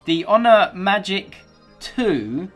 The Honor Magic 2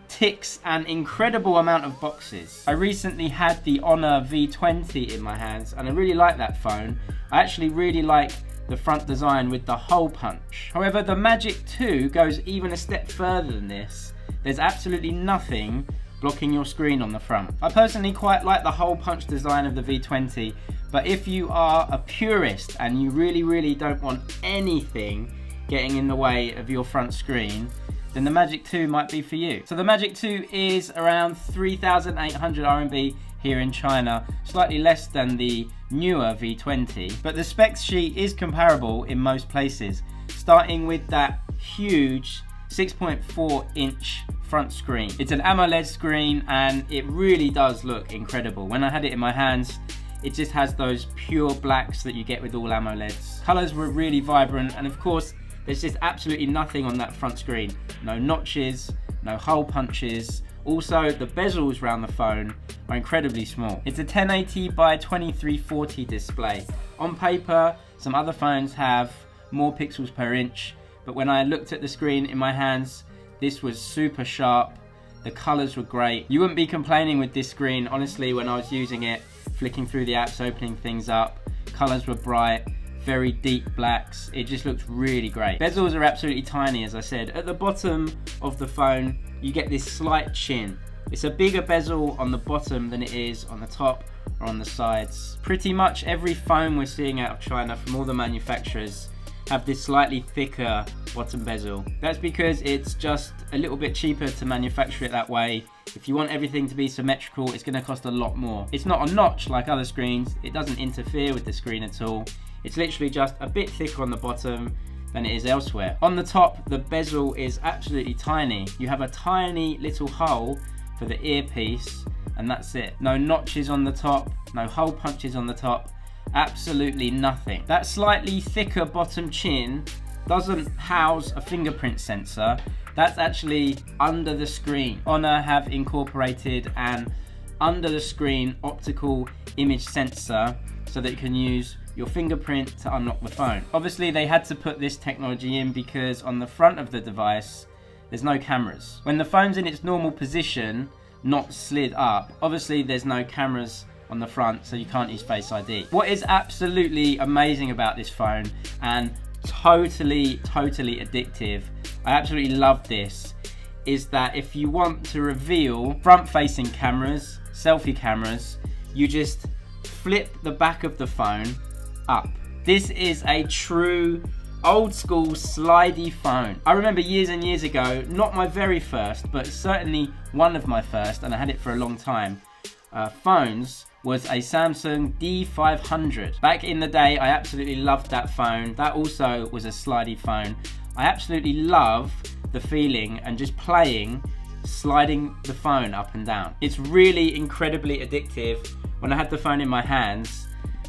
ticks an incredible amount of boxes. I recently had the Honor V20 in my hands and I really like that phone. I actually really like the front design with the hole punch. However, the Magic 2 goes even a step further than this. There's absolutely nothing blocking your screen on the front. I personally quite like the hole punch design of the V20, but if you are a purist and you really don't want anything getting in the way of your front screen, then the Magic 2 might be for you. So the Magic 2 is around 3,800 RMB here in China, slightly less than the newer V20, but the specs sheet is comparable in most places, starting with that huge 6.4 inch front screen. It's an AMOLED screen and it really does look incredible. When I had it in my hands, it just has those pure blacks that you get with all AMOLEDs. Colors were really vibrant, and of course there's just absolutely nothing on that front screen. No notches, no hole punches. Also, the bezels around the phone are incredibly small. It's a 1080 by 2340 display. On paper, some other phones have more pixels per inch, but when I looked at the screen in my hands, this was super sharp. The colors were great. You wouldn't be complaining with this screen, honestly, when I was using it, flicking through the apps, opening things up. Colors were bright, very deep blacks. It just looks really great. Bezels are absolutely tiny, as I said. At the bottom of the phone, you get this slight chin. It's a bigger bezel on the bottom than it is on the top or on the sides. Pretty much every phone we're seeing out of China from all the manufacturers have this slightly thicker bottom bezel. That's because it's just a little bit cheaper to manufacture it that way. If you want everything to be symmetrical, it's going to cost a lot more. It's not a notch like other screens. It doesn't interfere with the screen at all. It's literally just a bit thicker on the bottom than it is elsewhere. On the top, the bezel is absolutely tiny. You have a tiny little hole for the earpiece, and that's it. No notches on the top, no hole punches on the top, absolutely nothing. That slightly thicker bottom chin doesn't house a fingerprint sensor. That's actually under the screen. Honor have incorporated an under the screen optical image sensor so that you can use your fingerprint to unlock the phone. Obviously they had to put this technology in because on the front of the device there's no cameras. When the phone's in its normal position, not slid up, obviously there's no cameras on the front, so you can't use Face ID. What is absolutely amazing about this phone, and totally addictive, I absolutely love this, is that if you want to reveal front-facing cameras, selfie cameras, you just flip the back of the phone up. This is a true old school slidey phone. I remember years and years ago, not my very first, but certainly one of my first, and I had it for a long time, phones was a Samsung D500. Back in the day, I absolutely loved that phone. That also was a slidey phone. I absolutely love the feeling and just playing, sliding the phone up and down. It's really incredibly addictive when I had the phone in my hands,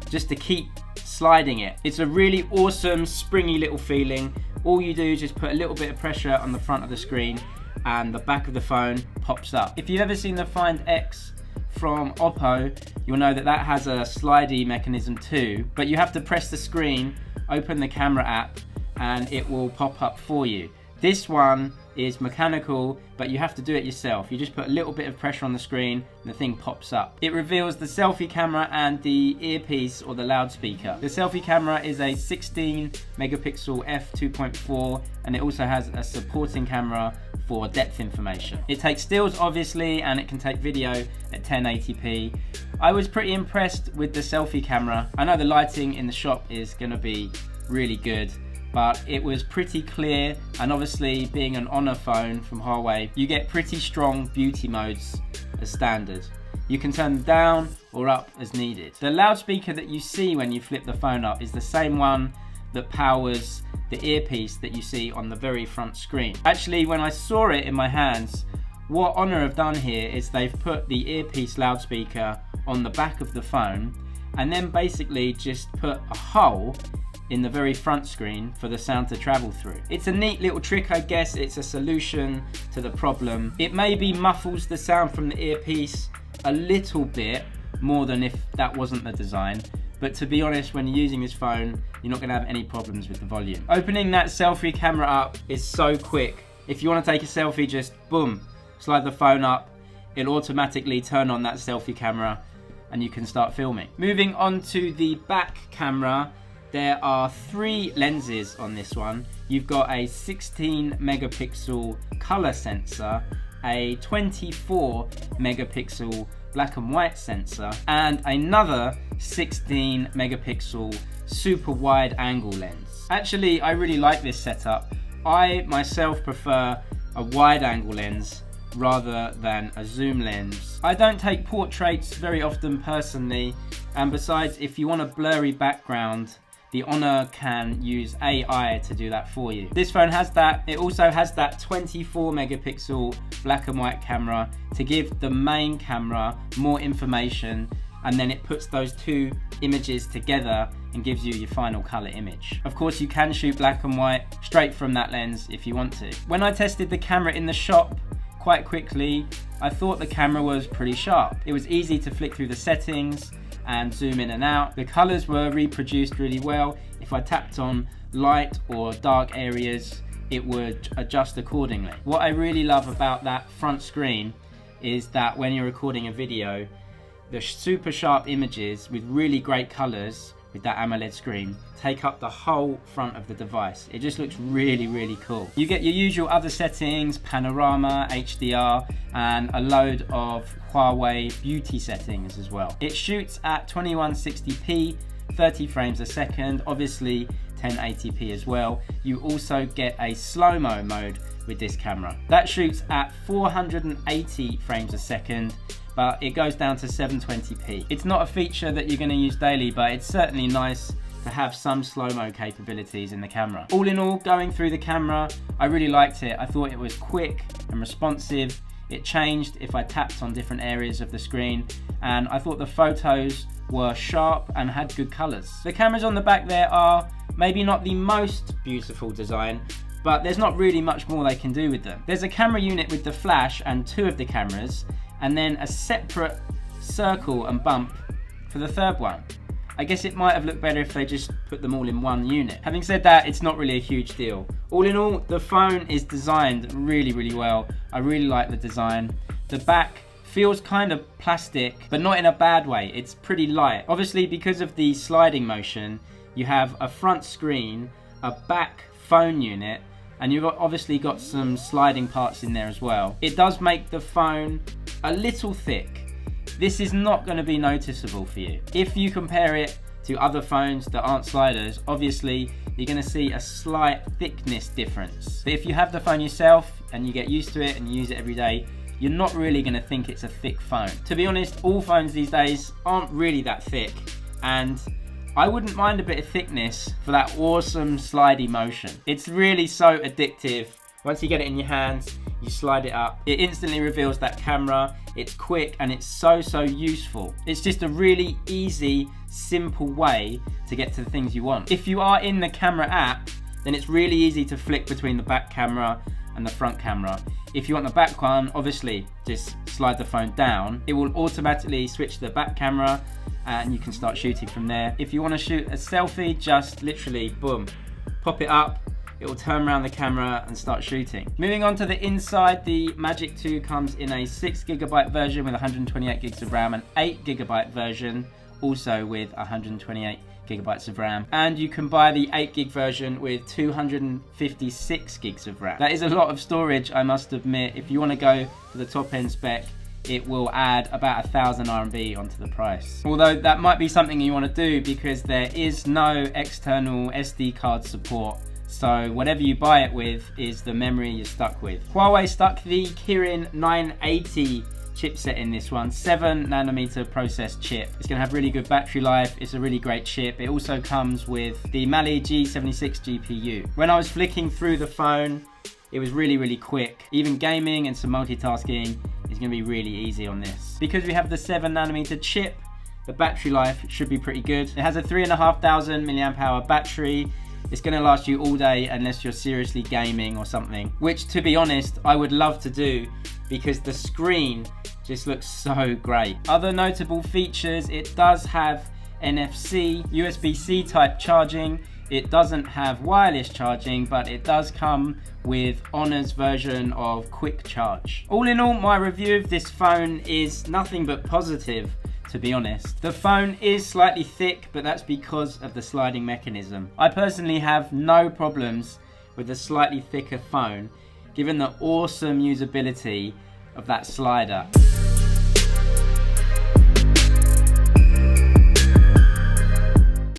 just to keep sliding it. It's a really awesome, springy little feeling. All you do is just put a little bit of pressure on the front of the screen and the back of the phone pops up. If you've ever seen the Find X from Oppo, you'll know that that has a slidey mechanism too, but you have to press the screen, open the camera app, and it will pop up for you. This one is mechanical, but you have to do it yourself. You just put a little bit of pressure on the screen and the thing pops up. It reveals the selfie camera and the earpiece or the loudspeaker. The selfie camera is a 16 megapixel f2.4, and it also has a supporting camera for depth information. It takes stills obviously, and it can take video at 1080p. I was pretty impressed with the selfie camera. I know the lighting in the shop is gonna be really good, but it was pretty clear, and obviously being an Honor phone from Huawei, you get pretty strong beauty modes as standard. You can turn them down or up as needed. The loudspeaker that you see when you flip the phone up is the same one that powers the earpiece that you see on the very front screen. Actually, when I saw it in my hands, what Honor have done here is they've put the earpiece loudspeaker on the back of the phone and then basically just put a hole in the very front screen for the sound to travel through. It's a neat little trick, I guess. It's a solution to the problem. It maybe muffles the sound from the earpiece a little bit more than if that wasn't the design, but to be honest, when you're using this phone, you're not going to have any problems with the volume. Opening that selfie camera up is so quick. If you want to take a selfie, just boom, slide the phone up, it'll automatically turn on that selfie camera and you can start filming. Moving on to the back camera, there are 3 lenses on this one. You've got a 16 megapixel color sensor, a 24 megapixel black and white sensor, and another 16 megapixel super wide angle lens. Actually, I really like this setup. I myself prefer a wide angle lens rather than a zoom lens. I don't take portraits very often personally, and besides, if you want a blurry background, the Honor can use AI to do that for you. This phone has that. It also has that 24 megapixel black and white camera to give the main camera more information, and then it puts those 2 images together and gives you your final color image. Of course, you can shoot black and white straight from that lens if you want to. When I tested the camera in the shop, quite quickly, I thought the camera was pretty sharp. It was easy to flick through the settings and zoom in and out. The colors were reproduced really well. If I tapped on light or dark areas, it would adjust accordingly. What I really love about that front screen is that when you're recording a video, the super sharp images with really great colors with that AMOLED screen take up the whole front of the device. It just looks really, really cool. You get your usual other settings, panorama, HDR, and a load of Huawei beauty settings as well. It shoots at 2160p, 30 frames a second, obviously 1080p as well. You also get a slow-mo mode with this camera. That shoots at 480 frames a second, but it goes down to 720p. It's not a feature that you're going to use daily, but it's certainly nice to have some slow-mo capabilities in the camera. All in all, going through the camera, I really liked it. I thought it was quick and responsive. It changed if I tapped on different areas of the screen, and I thought the photos were sharp and had good colors. The cameras on the back there are maybe not the most beautiful design, but there's not really much more they can do with them. There's a camera unit with the flash and 2 of the cameras, and then a separate circle and bump for the 3rd one. I guess it might have looked better if they just put them all in one unit. Having said that, it's not really a huge deal. All in all, the phone is designed really, really well. I really like the design. The back feels kind of plastic, but not in a bad way. It's pretty light. Obviously, because of the sliding motion, you have a front screen, a back phone unit, and you've obviously got some sliding parts in there as well. It does make the phone a little thick. This is not going to be noticeable for you. If you compare it to other phones that aren't sliders, obviously you're going to see a slight thickness difference. But if you have the phone yourself and you get used to it and you use it every day, you're not really going to think it's a thick phone. To be honest, all phones these days aren't really that thick, and I wouldn't mind a bit of thickness for that awesome slidey motion. It's really so addictive. Once you get it in your hands, you slide it up, it instantly reveals that camera. It's quick and it's so useful. It's just a really easy, simple way to get to the things you want. If you are in the camera app, then it's really easy to flick between the back camera and the front camera. If you want the back one, obviously just slide the phone down. It will automatically switch to the back camera and you can start shooting from there. If you want to shoot a selfie, just literally boom, pop it up. It will turn around the camera and start shooting. Moving on to the inside, the Magic 2 comes in a 6GB version with 128GB of RAM, and 8GB version also with 128GB of RAM. And you can buy the 8GB version with 256GB of RAM. That is a lot of storage, I must admit. If you want to go for the top end spec, it will add about 1,000 RMB onto the price. Although that might be something you want to do because there is no external SD card support. So whatever you buy it with is the memory you're stuck with. Huawei stuck the Kirin 980 chipset in this one, 7nm process chip. It's gonna have really good battery life. It's a really great chip. It also comes with the Mali G76 GPU. When I was flicking through the phone, it was really quick. Even gaming and some multitasking is gonna be really easy on this. Because we have the 7nm chip, the battery life should be pretty good. It has a 3,500 mAh battery. It's going to last you all day unless you're seriously gaming or something, which, to be honest, I would love to do because the screen just looks so great. Other notable features, it does have NFC, USB-C type charging. It doesn't have wireless charging, but it does come with Honor's version of quick charge. All in all, my review of this phone is nothing but positive, to be honest. The phone is slightly thick, but that's because of the sliding mechanism. I personally have no problems with a slightly thicker phone, given the awesome usability of that slider.